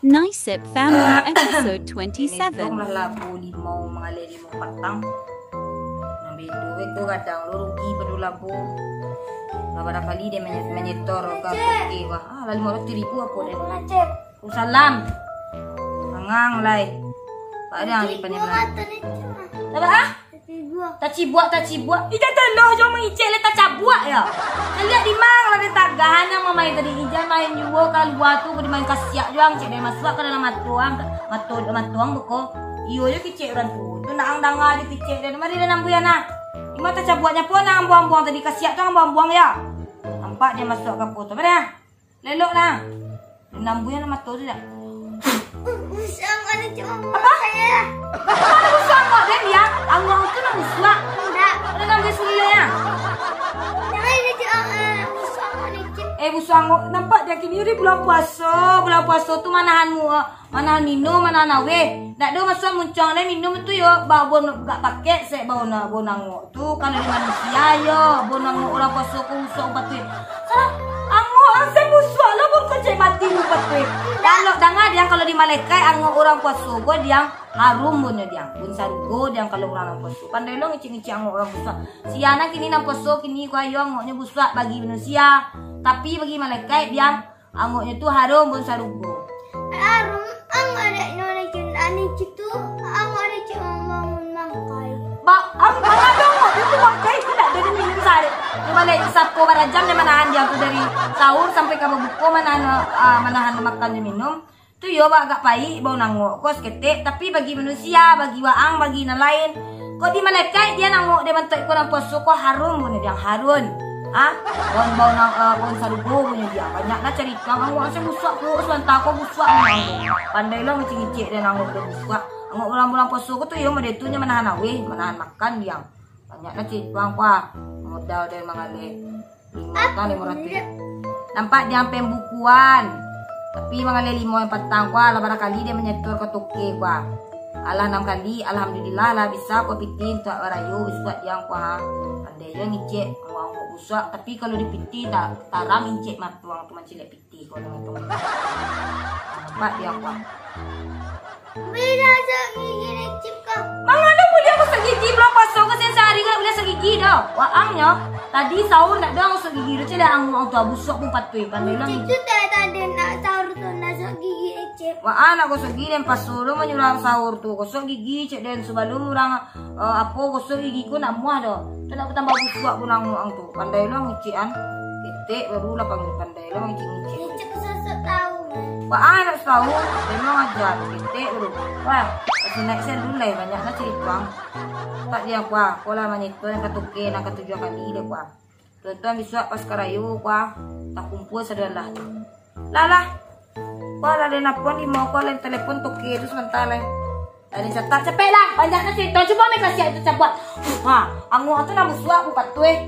Nicep Family Episode 27. Itong lalabo limau mga limau patang. Nabi duit ko kadang rugi padulabo. Barangkali dia menyetor ke koki wah. Lalu mau 3.000 apa deh. Ngecep. Salam. Angang lai. Pak ada yang lipat ni mana? Apa ah? Tak cibuak. Ija teloh jom mengicek le tak cabuak ya. Lihat di mang lah dia tagahan yang mamain tadi Ija main juga kalau buat tu di main kasiak juang cek dia masuk ke dalam matuang beko. Iyo je kicek orang tu. Tu nak angdanga dia kicek dia mari dia nampu ya nah. Ima tak cabuaknya pun nak buang-buang tadi kasiak tu buang-buang ya. Nampak dia masuk ke foto mana? Lelok nah. Nampu ya nama tu tidak. Usang ada cuma Apa? saya. Mana usang kok dia? Anggang tu nak usang. Enggak. Ada nampu sulit ya. Jangan ada cuma usang ada cep. Busang nampak dia kini ni bulan puasa tu manahan minum manahan awe. Nak do masuk muncang le minum tu yo bau gak pakai sek bau nangok tu kalau di manusia yo bau nangok orang puasa ku usah patui. Salah angok ase busuk lah pun kecek mati mu patui. Kalau dengar dia kalau di malaikat angok orang puasa go dia harum bunnya dia. Bun sarugo dia kalau orang puasa. Pandai lo ngicik-ngicik angok orang puasa. Siana kini nang puasa kini ku ayo angoknya busuk bagi manusia. Tapi bagi malaikat dia angoknya tu harum bun sarugo. Arum ang ada nona cun ani citu ang ada cuma bangun mangkai. Ang dong itu makai tidak dari minum sehari. Balik sabko barajam yang manahan dia tu dari sahur sampai ke buku manahan makan dan minum. Tu yo agak pahit bau nangok kos ketek tapi bagi manusia, bagi waang, bagi yang lain. Kok di malaikat dia nangok dia bentuk ko nang poso ko harum punya dia harun. Bau sarugo punya dia. Banyaklah cerita angok saya busuk ku sebentar ko busuk pandai lo ngicik-ngicik dan angok dia busuk. Angok bulan-bulan poso ko tu yo madetunya menahan awe, menahan makan dia. Banyaklah cerita apa modal dari mangale. 500. Nampak dia sampai bukuan. Tapi mangale 5 yang petang kwa lah barangkali dia menyetor ke toke kwa. Alah 6 kali alhamdulillah lah bisa ko pitin tak barayo buat yang kwa. Pandai yo ngicik angok busak tapi kalau dipiti tak taram incik matuang tu macam lek piti ko dengan tu. Nampak dia kwa. Bila gigi ngecep kau. Mangana boleh aku segigi belum pasal ko sen sehari ko boleh segigi dah. Waangnya tadi sahur nak dah aku segigi dah cedak angok tu busuk pun patui pandai lah. Citu tak ada nak sahur tu nak gigi ngecep. Waan aku segigi dan pasuro menyuruh sahur tu gosok gigi cek dan sebelum orang apa gosok gigi ko nak muah dah. Tu nak tambah busuk pun angok tu. Pandai lah ngician. Ketek baru lah pandai lah ngicik-ngicik. Ngecep sosok tahu. Wah, nak tahu memang ajar ketek dulu. Wah, next dulu lah banyaklah cerita. Tak dia kuah, pola manito yang katuke nak ketujuh kali dia kuah. Tuan bisa pas karayu kuah tak kumpul sadalah. Lalah. Kuah lah dia napon di mau kuah lain telepon tuke itu sebentar lah. Tadi cetak cepet lah, banyaklah cerita. Cuba mereka siap itu cepat. Ha, anggu tu nak musuh aku patuh.